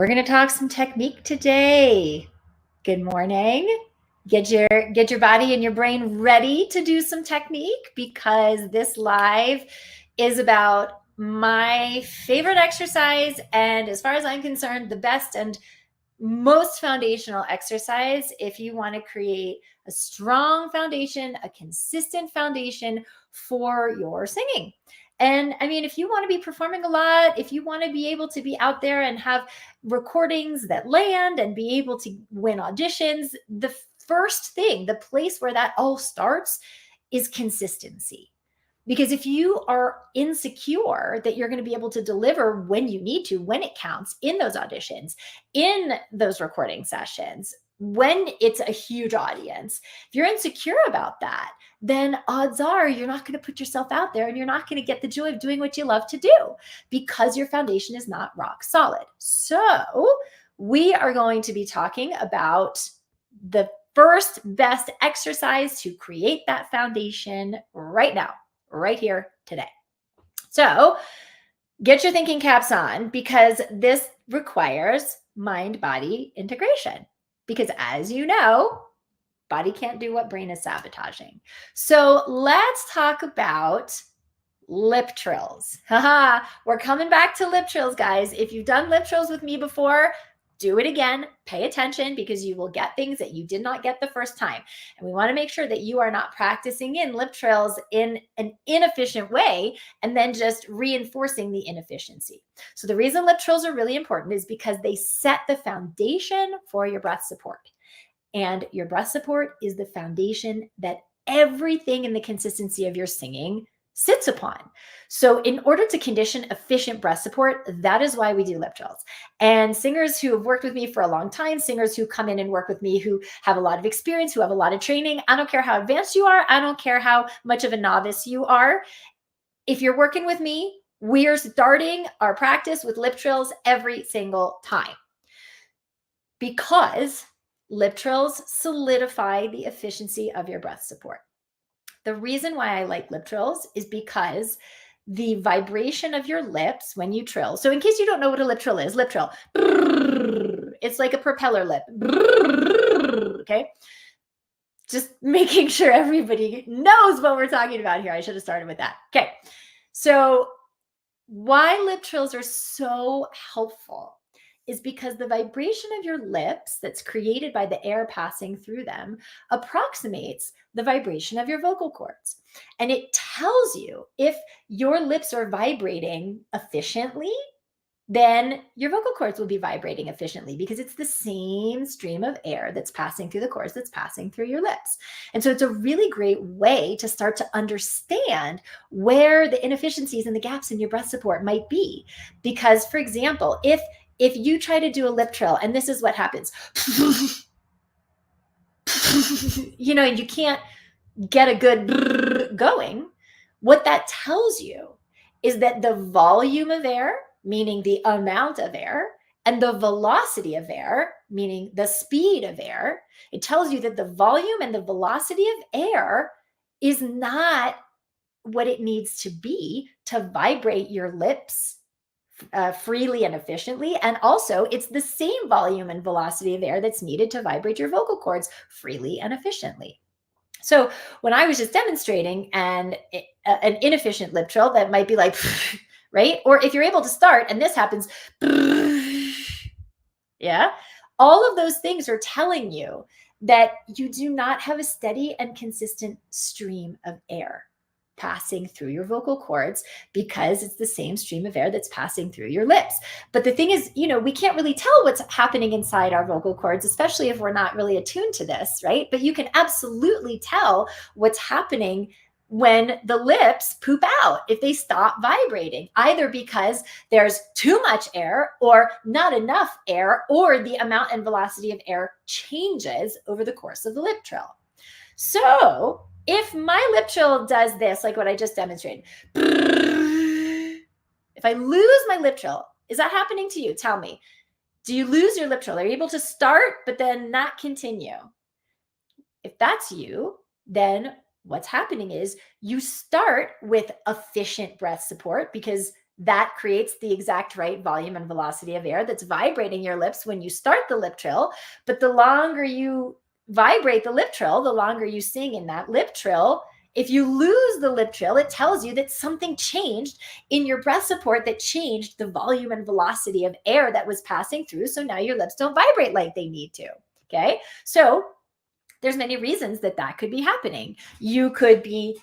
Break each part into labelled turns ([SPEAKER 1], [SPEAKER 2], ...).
[SPEAKER 1] We're going to talk some technique today. Good morning. Get your body and your brain ready to do some technique because this live is about my favorite exercise and, as far as I'm concerned, the best and most foundational exercise if you want to create a strong foundation, a consistent foundation for your singing. And I mean, if you want to be performing a lot, if you want to be able to be out there and have recordings that land and be able to win auditions, the first thing, the place where that all starts is consistency. Because if you are insecure that you're going to be able to deliver when you need to, when it counts, in those auditions, in those recording sessions, when it's a huge audience, if you're insecure about that, then odds are you're not going to put yourself out there and you're not going to get the joy of doing what you love to do because your foundation is not rock solid. So we are going to be talking about the first best exercise to create that foundation right now, right here today. So get your thinking caps on because this requires mind-body integration. Because as you know, body can't do what brain is sabotaging. So let's talk about lip trills. Haha, we're coming back to lip trills, guys. If you've done lip trills with me before, do it again. Pay attention because you will get things that you did not get the first time. And we want to make sure that you are not practicing in lip trills in an inefficient way and then just reinforcing the inefficiency. So the reason lip trills are really important is because they set the foundation for your breath support. And your breath support is the foundation that everything in the consistency of your singing sits upon. So in order to condition efficient breath support, that is why we do lip trills. And singers who have worked with me for a long time, singers who come in and work with me, who have a lot of experience, who have a lot of training, I don't care how advanced you are, I don't care how much of a novice you are. If you're working with me, we're starting our practice with lip trills every single time because lip trills solidify the efficiency of your breath support. The reason why I like lip trills is because the vibration of your lips when you trill. So in case you don't know what a lip trill is, lip trill, it's like a propeller lip. Okay. Just making sure everybody knows what we're talking about here. I should have started with that. Okay. So why lip trills are so helpful is because the vibration of your lips that's created by the air passing through them approximates the vibration of your vocal cords. And it tells you if your lips are vibrating efficiently, then your vocal cords will be vibrating efficiently because it's the same stream of air that's passing through the cords that's passing through your lips. And so it's a really great way to start to understand where the inefficiencies and the gaps in your breath support might be. Because, for example, if you try to do a lip trill and this is what happens, and you can't get a good going, what that tells you is that the volume of air, meaning the amount of air, and the velocity of air, meaning the speed of air, it tells you that the volume and the velocity of air is not what it needs to be to vibrate your lips freely and efficiently. And also, it's the same volume and velocity of air that's needed to vibrate your vocal cords freely and efficiently. So when I was just demonstrating an inefficient lip trill that might be like, right? Or if you're able to start and this happens, yeah, all of those things are telling you that you do not have a steady and consistent stream of air passing through your vocal cords because it's the same stream of air that's passing through your lips. But the thing is, we can't really tell what's happening inside our vocal cords, especially if we're not really attuned to this, right? But you can absolutely tell what's happening when the lips poop out, if they stop vibrating, either because there's too much air or not enough air, or the amount and velocity of air changes over the course of the lip trill. So if my lip trill does this, like what I just demonstrated, if I lose my lip trill, is that happening to you? Tell me. Do you lose your lip trill? Are you able to start, but then not continue? If that's you, then what's happening is you start with efficient breath support because that creates the exact right volume and velocity of air that's vibrating your lips when you start the lip trill. But the longer you vibrate the lip trill, the longer you sing in that lip trill. If you lose the lip trill, it tells you that something changed in your breath support that changed the volume and velocity of air that was passing through. So now your lips don't vibrate like they need to. Okay. So there's many reasons that that could be happening. You could be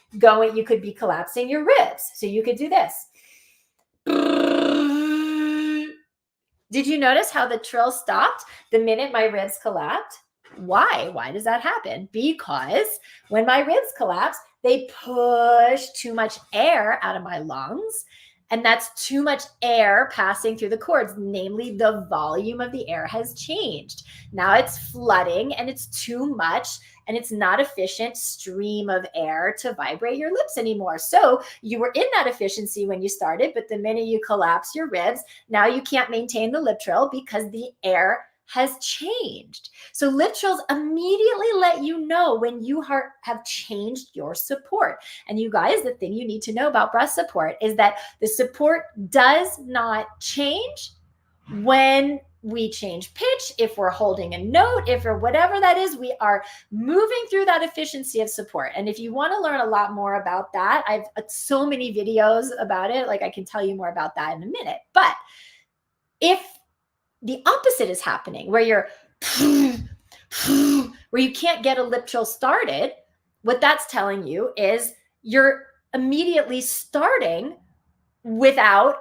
[SPEAKER 1] collapsing your ribs. So you could do this. Did you notice how the trill stopped the minute my ribs collapsed? Why? Why does that happen? Because when my ribs collapse, they push too much air out of my lungs. And that's too much air passing through the cords, namely the volume of the air has changed. Now it's flooding and it's too much and it's not efficient stream of air to vibrate your lips anymore. So you were in that efficiency when you started, but the minute you collapse your ribs, now you can't maintain the lip trill because the air has changed. So lip trills immediately let you know when you have changed your support. And you guys, the thing you need to know about breath support is that the support does not change when we change pitch, if we're holding a note, if or whatever that is, we are moving through that efficiency of support. And if you want to learn a lot more about that, I've so many videos about it. Like I can tell you more about that in a minute. But if the opposite is happening, where you're where you can't get a lip trill started, what that's telling you is you're immediately starting without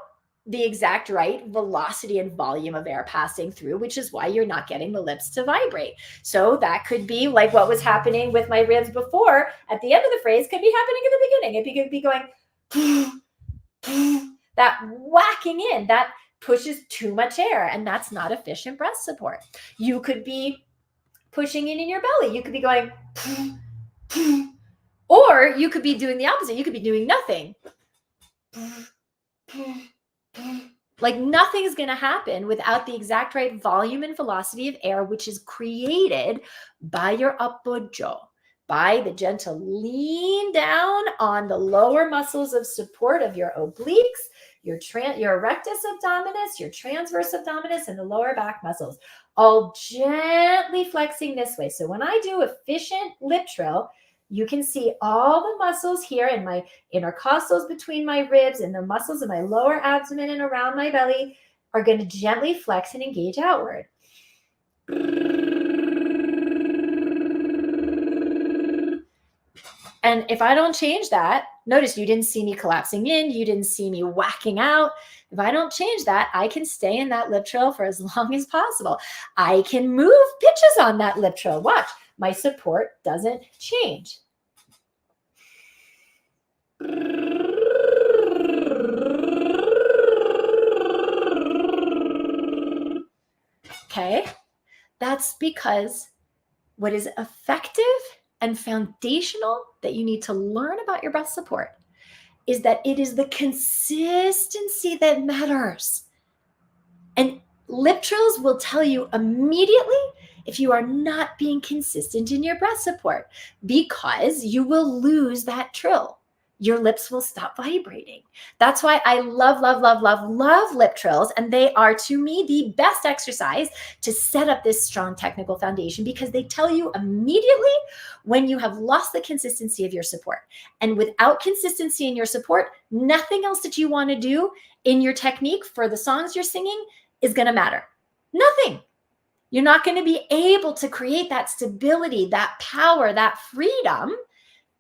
[SPEAKER 1] the exact right velocity and volume of air passing through, which is why you're not getting the lips to vibrate. So that could be like what was happening with my ribs before. At the end of the phrase could be happening in the beginning. It could be going that whacking in, that pushes too much air, and that's not efficient breath support. You could be pushing in your belly. You could be going, or you could be doing the opposite. You could be doing nothing. Like nothing is going to happen without the exact right volume and velocity of air, which is created by your appoggio, by the gentle lean down on the lower muscles of support of your obliques, your rectus abdominis, your transverse abdominis, and the lower back muscles, all gently flexing this way. So when I do efficient lip trill, you can see all the muscles here in my intercostals between my ribs and the muscles in my lower abdomen and around my belly are going to gently flex and engage outward. And if I don't change that, notice you didn't see me collapsing in, you didn't see me whacking out. If I don't change that, I can stay in that lip trill for as long as possible. I can move pitches on that lip trill. Watch, my support doesn't change. Okay, that's because what is effective and foundational that you need to learn about your breath support is that it is the consistency that matters. And lip trills will tell you immediately if you are not being consistent in your breath support, because you will lose that trill. Your lips will stop vibrating. That's why I love, love, love, love, love lip trills. And they are, to me, the best exercise to set up this strong technical foundation, because they tell you immediately when you have lost the consistency of your support. And without consistency in your support, nothing else that you want to do in your technique for the songs you're singing is going to matter. Nothing. You're not going to be able to create that stability, that power, that freedom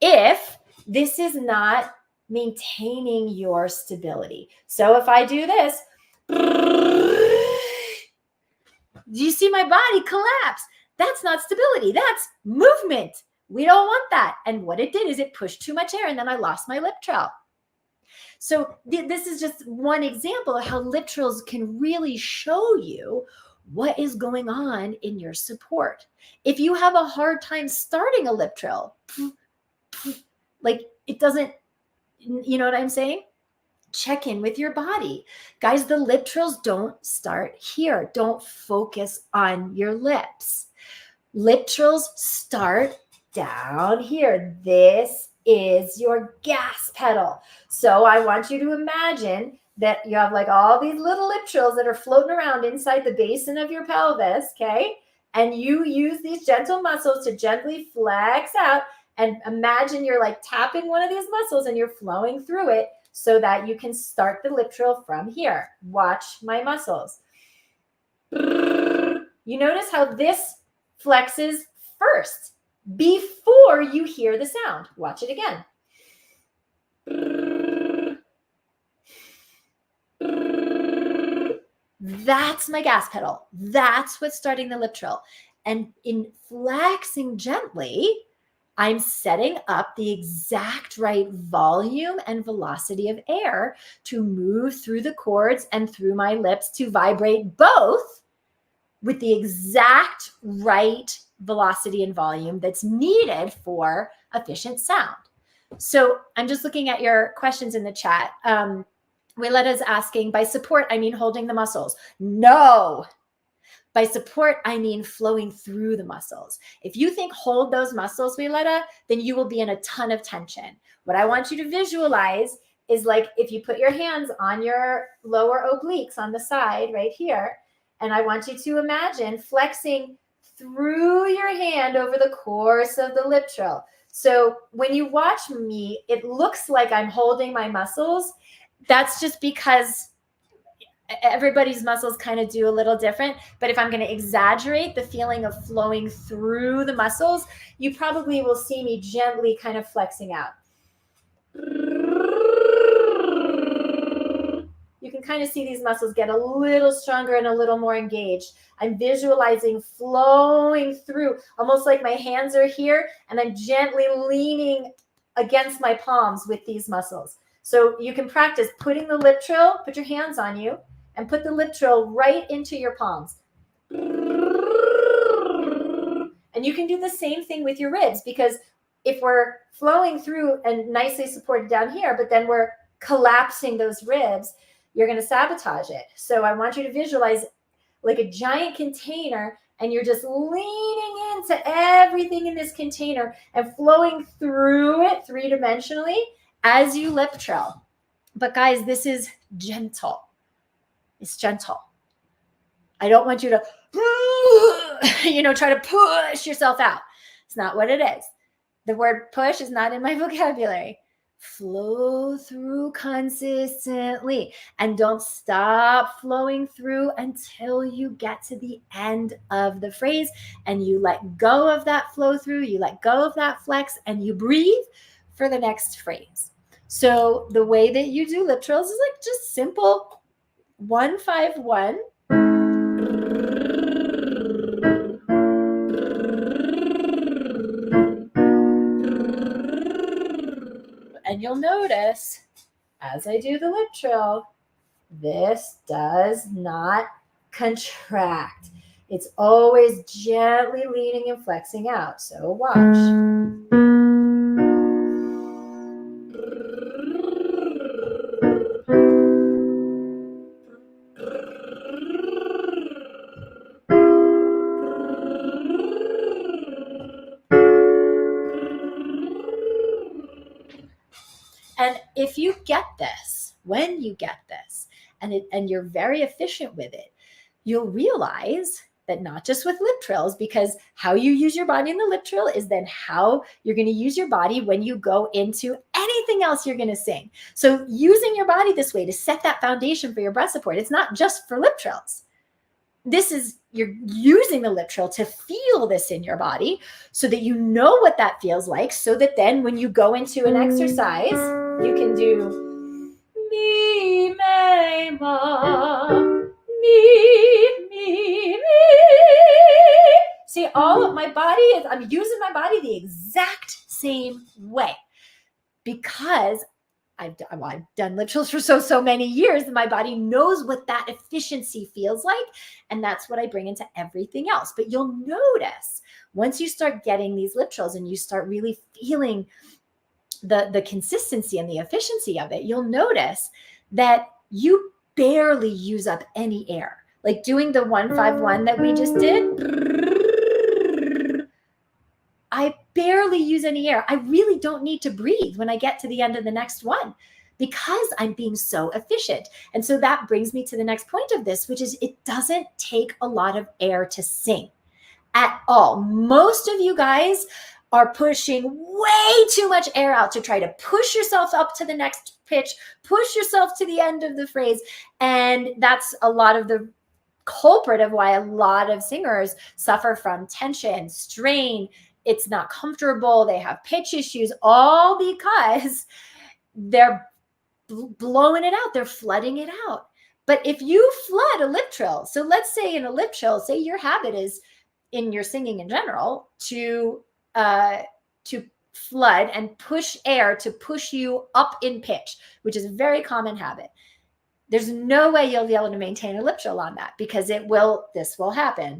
[SPEAKER 1] if this is not maintaining your stability. So if I do this, do you see my body collapse? That's not stability. That's movement. We don't want that. And what it did is it pushed too much air, and then I lost my lip trill. So this is just one example of how lip trills can really show you what is going on in your support. If you have a hard time starting a lip trill, like it doesn't, you know what I'm saying? Check in with your body. Guys, the lip trills don't start here. Don't focus on your lips. Lip trills start down here. This is your gas pedal. So I want you to imagine that you have like all these little lip trills that are floating around inside the basin of your pelvis, okay? And you use these gentle muscles to gently flex out, and imagine you're like tapping one of these muscles and you're flowing through it so that you can start the lip trill from here. Watch my muscles. You notice how this flexes first before you hear the sound. Watch it again. That's my gas pedal. That's what's starting the lip trill. And in flexing gently, I'm setting up the exact right volume and velocity of air to move through the cords and through my lips to vibrate both with the exact right velocity and volume that's needed for efficient sound. So I'm just looking at your questions in the chat. Wiletta's asking, by support, I mean holding the muscles. No. By support, I mean flowing through the muscles. If you think hold those muscles, Wiletta, then you will be in a ton of tension. What I want you to visualize is like if you put your hands on your lower obliques on the side right here, and I want you to imagine flexing through your hand over the course of the lip trill. So when you watch me, it looks like I'm holding my muscles. That's just because everybody's muscles kind of do a little different. But if I'm going to exaggerate the feeling of flowing through the muscles, you probably will see me gently kind of flexing out. You can kind of see these muscles get a little stronger and a little more engaged. I'm visualizing flowing through, almost like my hands are here and I'm gently leaning against my palms with these muscles. So you can practice putting the lip trill, put your hands on you, and put the lip trill right into your palms. And you can do the same thing with your ribs, because if we're flowing through and nicely supported down here, but then we're collapsing those ribs, you're going to sabotage it. So I want you to visualize like a giant container, and you're just leaning into everything in this container and flowing through it three-dimensionally as you lip trill. But guys, this is gentle. It's gentle. I don't want you to, try to push yourself out. It's not what it is. The word push is not in my vocabulary. Flow through consistently and don't stop flowing through until you get to the end of the phrase and you let go of that flow through, you let go of that flex, and you breathe for the next phrase. So the way that you do lip trills is like just simple 1-5-1. And you'll notice as I do the lip trill, this does not contract. It's always gently leaning and flexing out. So watch. And if you get this, when you get this, and you're very efficient with it, you'll realize that not just with lip trills, because how you use your body in the lip trill is then how you're going to use your body when you go into anything else you're going to sing. So using your body this way to set that foundation for your breath support, it's not just for lip trills. This is, you're using the lip trill to feel this in your body so that you know what that feels like, so that then when you go into an exercise, you can do mi, me, ma, me. See, all of my body is, I'm using my body the exact same way because I've done lip trills for so many years, and my body knows what that efficiency feels like. And that's what I bring into everything else. But you'll notice once you start getting these lip trills and you start really feeling the consistency and the efficiency of it, you'll notice that you barely use up any air. Like doing the 1-5-1 that we just did, I barely use any air. I really don't need to breathe when I get to the end of the next one because I'm being so efficient. And so that brings me to the next point of this, which is it doesn't take a lot of air to sing at all. Most of you guys are pushing way too much air out to try to push yourself up to the next pitch, push yourself to the end of the phrase. And that's a lot of the culprit of why a lot of singers suffer from tension, strain. It's not comfortable. They have pitch issues, all because they're blowing it out. They're flooding it out. But if you flood a lip trill, so let's say in a lip trill, say your habit is in your singing in general to flood and push air to push you up in pitch, which is a very common habit. There's no way you'll be able to maintain a lip trill on that because this will happen.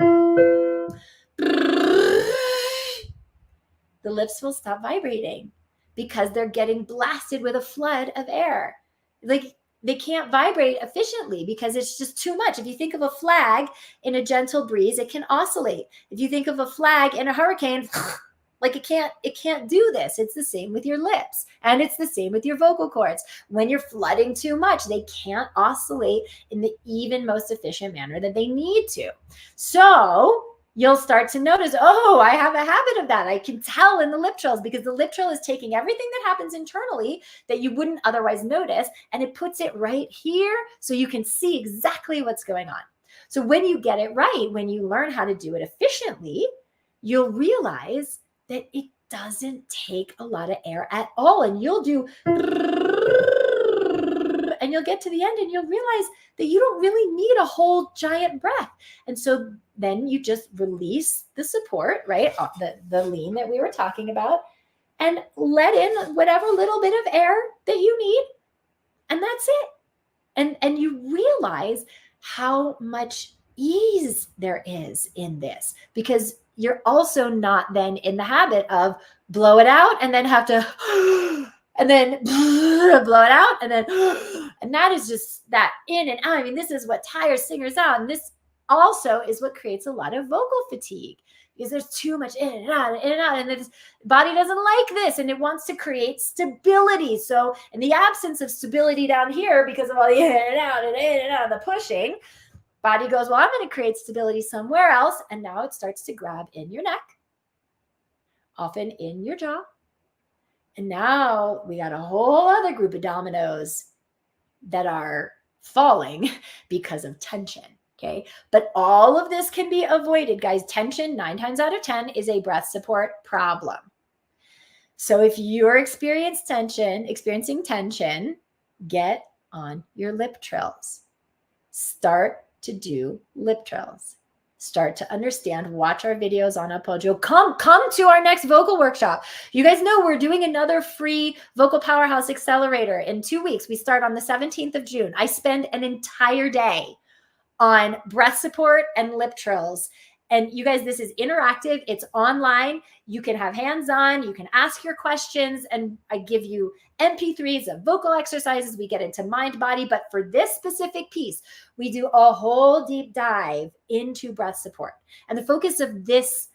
[SPEAKER 1] The lips will stop vibrating because they're getting blasted with a flood of air. Like they can't vibrate efficiently because it's just too much. If you think of a flag in a gentle breeze, it can oscillate. If you think of a flag in a hurricane, like it can't do this. It's the same with your lips, and it's the same with your vocal cords. When you're flooding too much, they can't oscillate in the even most efficient manner that they need to. So you'll start to notice, oh, I have a habit of that. I can tell in the lip trills because the lip trill is taking everything that happens internally that you wouldn't otherwise notice, and it puts it right here so you can see exactly what's going on. So when you get it right, when you learn how to do it efficiently, you'll realize that it doesn't take a lot of air at all. And you'll do, and you'll get to the end and you'll realize that you don't really need a whole giant breath. And so then you just release the support, right? The lean that we were talking about, and let in whatever little bit of air that you need. And that's it. And you realize how much ease there is in this, because you're also not then in the habit of blow it out and then have to, and then blow it out and then, and that is just that in and out. I mean, this is what tires singers out. And this also is what creates a lot of vocal fatigue because there's too much in and out, and the body doesn't like this and it wants to create stability. So in the absence of stability down here, because of all the in and out and the pushing, body goes, well, I'm going to create stability somewhere else. And now it starts to grab in your neck, often in your jaw. And now we got a whole other group of dominoes that are falling because of tension. Okay. But all of this can be avoided, guys. Tension, 9 times out of 10, is a breath support problem. So if you're experiencing tension, get on your lip trills. Start to do lip trills. Start to understand. Watch our videos on Apoggio. Come to our next vocal workshop. You guys know we're doing another free Vocal Powerhouse Accelerator in 2 weeks. We start on the 17th of June. I spend an entire day on breath support and lip trills. And you guys, this is interactive. It's online. You can have hands-on. You can ask your questions. And I give you MP3s of vocal exercises. We get into mind body. But for this specific piece, we do a whole deep dive into breath support. And the focus of this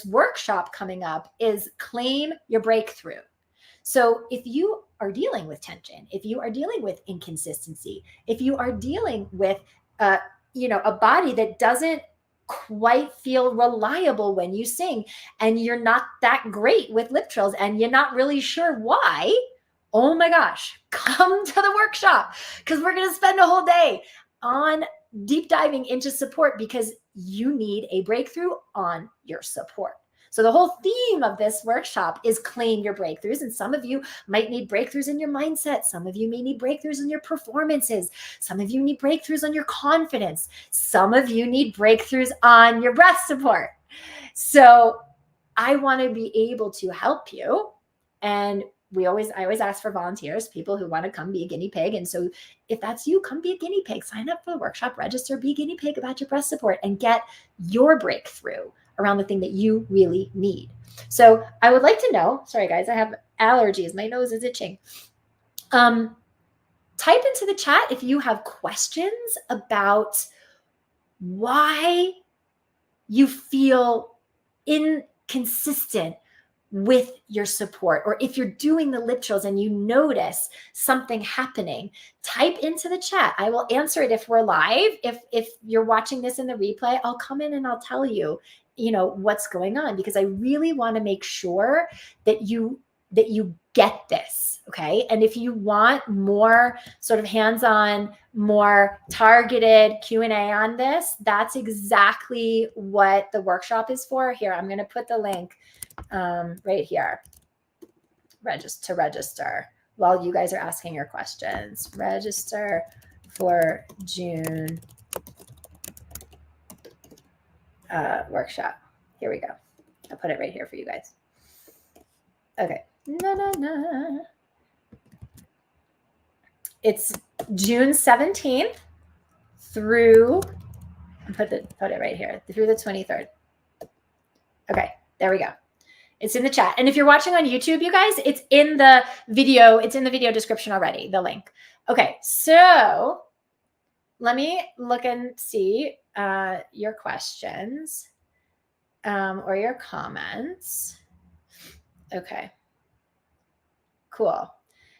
[SPEAKER 1] workshop coming up is claim your breakthrough. So if you are dealing with tension, if you are dealing with inconsistency, if you are dealing with a body that doesn't quite feel reliable when you sing, and you're not that great with lip trills and you're not really sure why, oh my gosh, come to the workshop, because we're going to spend a whole day on deep diving into support, because you need a breakthrough on your support. So the whole theme of this workshop is claim your breakthroughs. And some of you might need breakthroughs in your mindset. Some of you may need breakthroughs in your performances. Some of you need breakthroughs on your confidence. Some of you need breakthroughs on your breath support. So I want to be able to help you. And I always ask for volunteers, people who want to come be a guinea pig. And so if that's you, come be a guinea pig, sign up for the workshop, register, be a guinea pig about your breath support, and get your breakthrough around the thing that you really need. So I would like to know, sorry guys, I have allergies. My nose is itching. Type into the chat if you have questions about why you feel inconsistent with your support. Or if you're doing the lip trills and you notice something happening, type into the chat. I will answer it if we're live. If you're watching this in the replay, I'll come in and I'll tell you, what's going on, because I really want to make sure that you get this. Okay. And if you want more sort of hands-on, more targeted Q&A on this, that's exactly what the workshop is for. Here, I'm going to put the link right here. To register while you guys are asking your questions. Register for June workshop. Here we go. I'll put it right here for you guys. Okay. It's June 17th through, put it right here, through the 23rd. Okay, there we go. It's in the chat. And if you're watching on YouTube, you guys, it's in the video description already, the link. Okay, so let me look and see your questions or your comments. Okay, cool.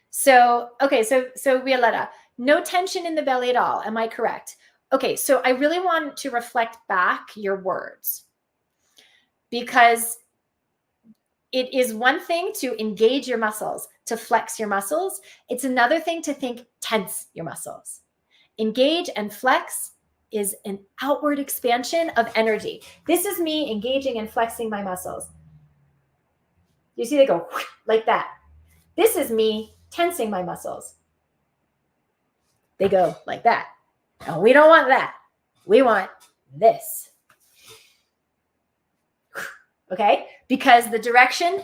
[SPEAKER 1] So, okay, so Violetta, no tension in the belly at all. Am I correct? Okay, so I really want to reflect back your words, because it is one thing to engage your muscles, to flex your muscles. It's another thing to think tense your muscles. Engage and flex is an outward expansion of energy. This is me engaging and flexing my muscles. You see, they go like that. This is me tensing my muscles. They go like that. And we don't want that. We want this. Okay? Because the direction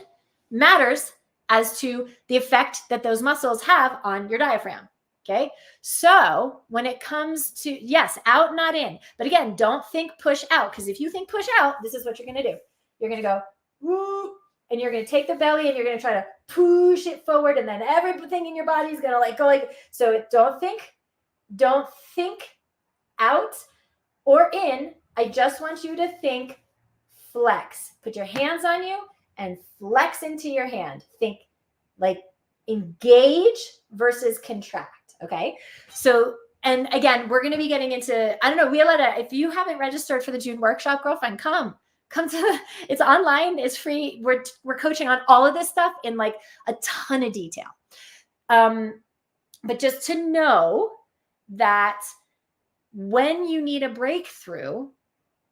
[SPEAKER 1] matters as to the effect that those muscles have on your diaphragm. Okay? So when it comes to, yes, out, not in. But again, don't think push out, because if you think push out, this is what you're going to do. You're going to go, woo, and you're going to take the belly and you're going to try to push it forward, and then everything in your body is going to go like, so don't think out or in. I just want you to think flex. Put your hands on you and flex into your hand. Think like engage versus contract. Okay. So, and again, we're going to be getting into, I don't know, Violetta, if you haven't registered for the June workshop, girlfriend, come to, it's online, it's free. We're coaching on all of this stuff in like a ton of detail. But just to know that when you need a breakthrough,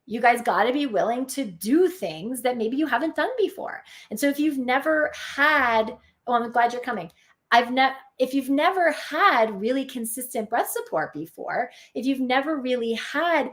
[SPEAKER 1] you guys got to be willing to do things that maybe you haven't done before. And so if you've never had, oh, I'm glad you're coming. If you've never had really consistent breath support before, if you've never really had,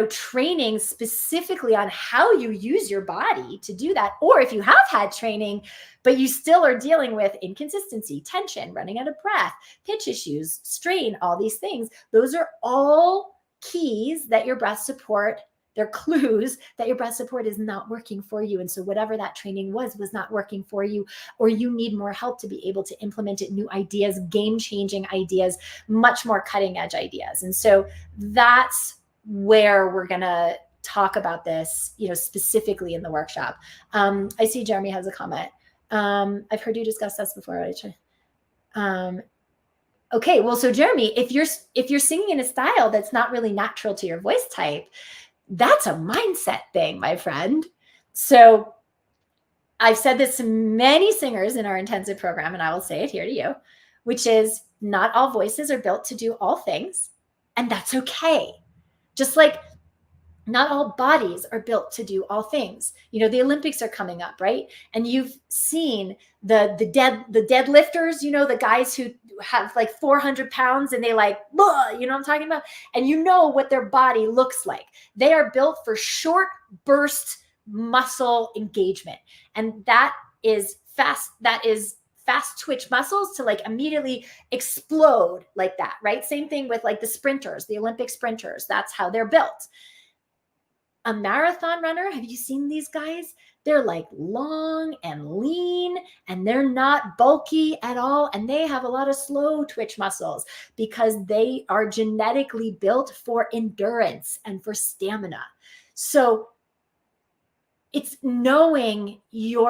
[SPEAKER 1] training specifically on how you use your body to do that, or if you have had training, but you still are dealing with inconsistency, tension, running out of breath, pitch issues, strain, all these things, those are all keys that your breath support, they're clues that your breath support is not working for you. And so whatever that training was not working for you, or you need more help to be able to implement it, new ideas, game-changing ideas, much more cutting-edge ideas. And so that's where we're going to talk about this, specifically in the workshop. I see Jeremy has a comment. I've heard you discuss this before. Okay, well, so Jeremy, if you're singing in a style that's not really natural to your voice type, that's a mindset thing, my friend. So I've said this to many singers in our intensive program, and I will say it here to you, which is not all voices are built to do all things, and that's okay. Just like not all bodies are built to do all things. The Olympics are coming up, right? And you've seen the deadlifters, the guys who have like 400 pounds and they like, you know what I'm talking about? And you know what their body looks like. They are built for short burst muscle engagement. And that is fast twitch muscles to like immediately explode like that, right? Same thing with like the sprinters, the Olympic sprinters. That's how they're built. A marathon runner, have you seen these guys? They're like long and lean, and they're not bulky at all. And they have a lot of slow twitch muscles because they are genetically built for endurance and for stamina. So it's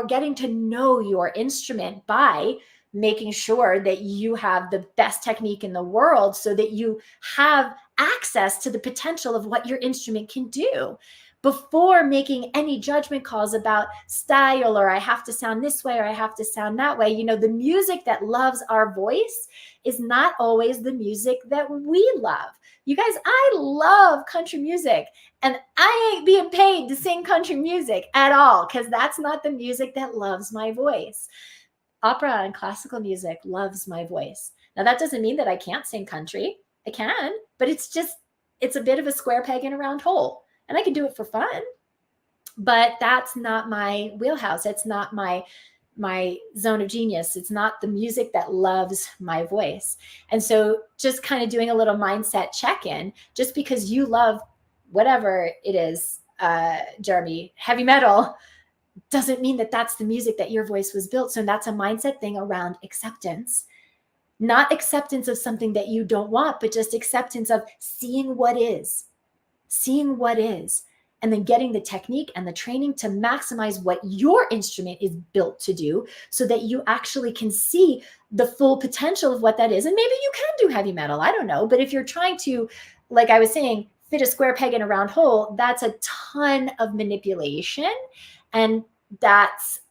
[SPEAKER 1] getting to know your instrument by making sure that you have the best technique in the world so that you have access to the potential of what your instrument can do before making any judgment calls about style, or I have to sound this way, or I have to sound that way. The music that loves our voice is not always the music that we love. You guys, I love country music, and I ain't being paid to sing country music at all, because that's not the music that loves my voice. Opera and classical music loves my voice. Now, that doesn't mean that I can't sing country. I can, but it's a bit of a square peg in a round hole. And I can do it for fun, but that's not my wheelhouse. It's not my zone of genius. It's not the music that loves my voice. And so just kind of doing a little mindset check-in, just because you love whatever it is, Jeremy, heavy metal, doesn't mean that that's the music that your voice was built. So that's a mindset thing around acceptance. Not acceptance of something that you don't want, but just acceptance of seeing what is, and then getting the technique and the training to maximize what your instrument is built to do, so that you actually can see the full potential of what that is. And maybe you can do heavy metal, I don't know. But if you're trying to, like I was saying, fit a square peg in a round hole, that's a ton of manipulation. And that's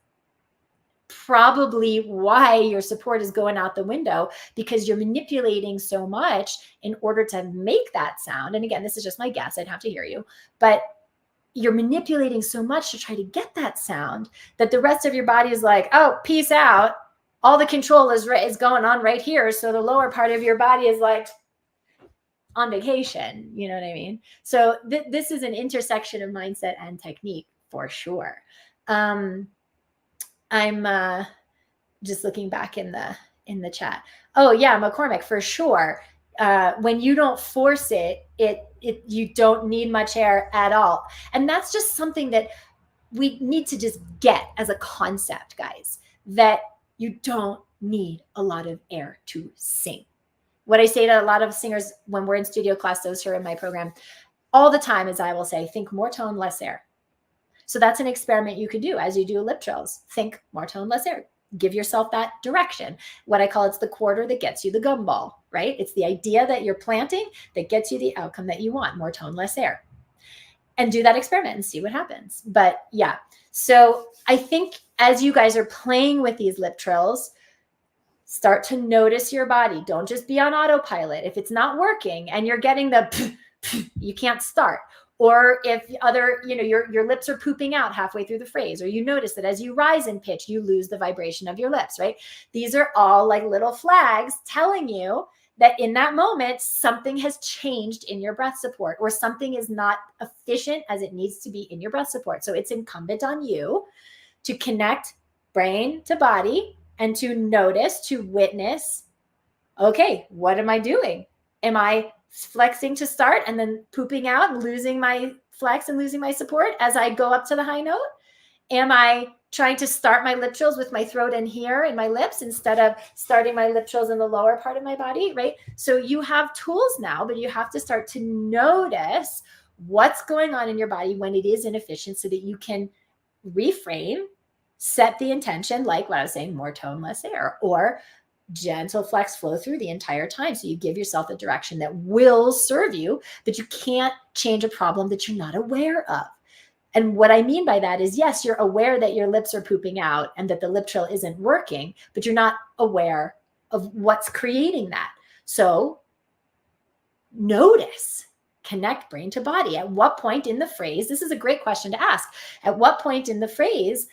[SPEAKER 1] probably why your support is going out the window, because you're manipulating so much in order to make that sound. And again, this is just my guess. I'd have to hear you, but you're manipulating so much to try to get that sound that the rest of your body is like, oh, peace out. All the control is going on right here. So the lower part of your body is like on vacation. You know what I mean? So this is an intersection of mindset and technique for sure. I'm just looking back in the chat. Oh yeah, McCormick, for sure. When you don't force it, you don't need much air at all. And that's just something that we need to just get as a concept, guys, that you don't need a lot of air to sing. What I say to a lot of singers when we're in studio class, those who are in my program, all the time is I will say, think more tone, less air. So that's an experiment you could do as you do lip trills. Think more tone, less air. Give yourself that direction. What I call it's the quarter that gets you the gumball, right? It's the idea that you're planting that gets you the outcome that you want, more tone, less air. And do that experiment and see what happens. But yeah, so I think as you guys are playing with these lip trills, start to notice your body. Don't just be on autopilot. If it's not working and you're getting the you can't start. Or if your lips are pooping out halfway through the phrase, or you notice that as you rise in pitch, you lose the vibration of your lips, right? These are all like little flags telling you that in that moment, something has changed in your breath support, or something is not efficient as it needs to be in your breath support. So it's incumbent on you to connect brain to body and to notice, to witness, okay, what am I doing? Am I flexing to start and then pooping out and losing my flex and losing my support as I go up to the high note? Am I trying to start my lip trills with my throat in here and my lips instead of starting my lip trills in the lower part of my body, right? So you have tools now, but you have to start to notice what's going on in your body when it is inefficient so that you can reframe, set the intention, like what I was saying, more tone, less air, or gentle flex flow through the entire time. So you give yourself a direction that will serve you, but you can't change a problem that you're not aware of. And what I mean by that is, yes, you're aware that your lips are pooping out and that the lip trill isn't working, but you're not aware of what's creating that. So notice, connect brain to body. At what point in the phrase, this is a great question to ask. At what point in the phrase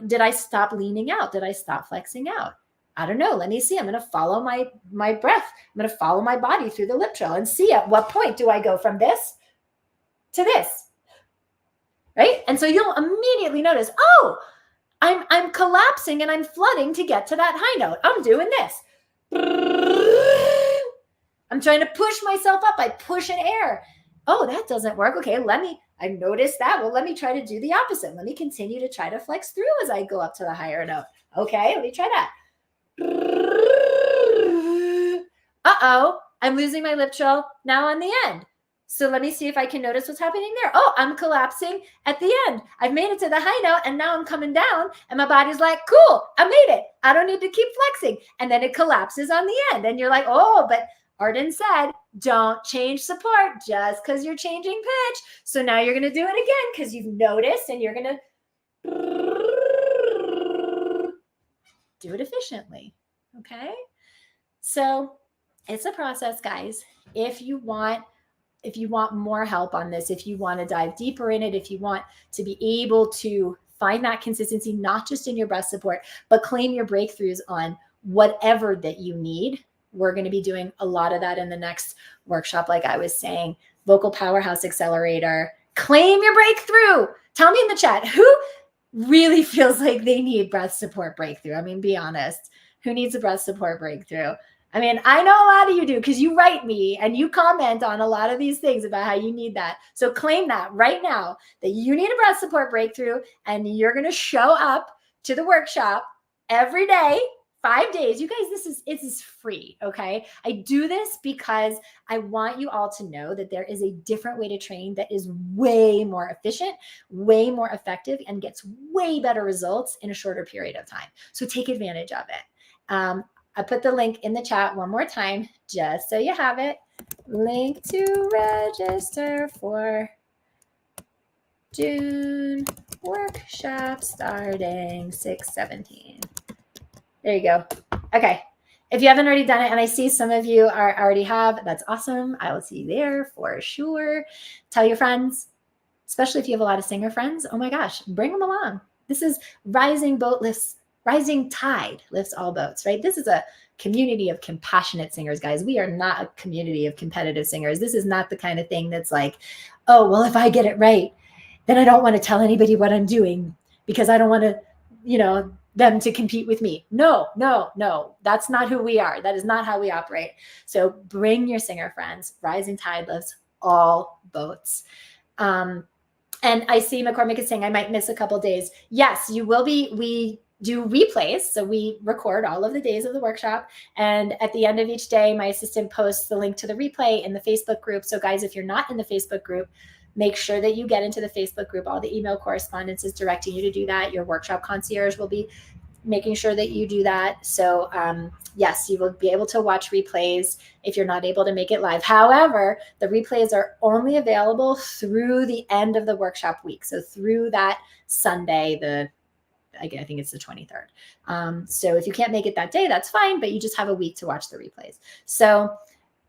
[SPEAKER 1] did I stop leaning out? Did I stop flexing out? I don't know. Let me see. I'm going to follow my breath. I'm going to follow my body through the lip trill and see at what point do I go from this to this, right? And so you'll immediately notice, oh, I'm collapsing and I'm flooding to get to that high note. I'm doing this. I'm trying to push myself up. I push in air. Oh, that doesn't work. Okay, I noticed that. Well, let me try to do the opposite. Let me continue to try to flex through as I go up to the higher note. Okay, let me try that. Uh-oh, I'm losing my lip trill now on the end. So let me see if I can notice what's happening there. Oh, I'm collapsing at the end. I've made it to the high note and now I'm coming down and my body's like, cool, I made it. I don't need to keep flexing. And then it collapses on the end. And you're like, oh, but Arden said, don't change support just because you're changing pitch. So now you're going to do it again because you've noticed and you're going to do it efficiently. Okay. So it's a process, guys. If you want more help on this, if you want to dive deeper in it, if you want to be able to find that consistency, not just in your breath support, but claim your breakthroughs on whatever that you need, we're going to be doing a lot of that in the next workshop. Like I was saying, Vocal Powerhouse Accelerator, claim your breakthrough. Tell me in the chat, who really feels like they need breath support breakthrough? I mean, be honest. Who needs a breath support breakthrough? I mean, I know a lot of you do because you write me and you comment on a lot of these things about how you need that. So claim that right now that you need a breath support breakthrough and you're going to show up to the workshop every day, 5 days. You guys, this is free. Okay. I do this because I want you all to know that there is a different way to train that is way more efficient, way more effective, and gets way better results in a shorter period of time. So take advantage of it. I put the link in the chat one more time, just so you have it. Link to register for June workshop starting 6/17. There you go. Okay. If you haven't already done it, and I see some of you already have, that's awesome. I will see you there for sure. Tell your friends, especially if you have a lot of singer friends. Oh my gosh, bring them along. This is Rising tide lifts all boats, right? This is a community of compassionate singers, guys. We are not a community of competitive singers. This is not the kind of thing that's like, oh, well, if I get it right, then I don't want to tell anybody what I'm doing because I don't want to, them to compete with me. No. That's not who we are. That is not how we operate. So bring your singer friends. Rising tide lifts all boats. And I see McCormick is saying I might miss a couple days. Yes, you will be. We do replays. So we record all of the days of the workshop. And at the end of each day, my assistant posts the link to the replay in the Facebook group. So guys, if you're not in the Facebook group, make sure that you get into the Facebook group. All the email correspondence is directing you to do that. Your workshop concierge will be making sure that you do that. So yes, you will be able to watch replays if you're not able to make it live. However, the replays are only available through the end of the workshop week. So through that Sunday, I think it's the 23rd. So if you can't make it that day, that's fine, but you just have a week to watch the replays. So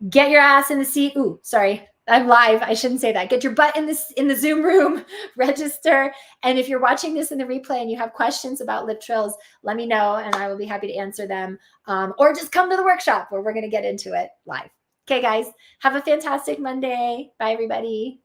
[SPEAKER 1] get your ass in the seat. Ooh, sorry, I'm live. I shouldn't say that. Get your butt in the Zoom room, register. And if you're watching this in the replay and you have questions about lip trills, let me know and I will be happy to answer them. Or just come to the workshop where we're going to get into it live. Okay, guys, have a fantastic Monday. Bye, everybody.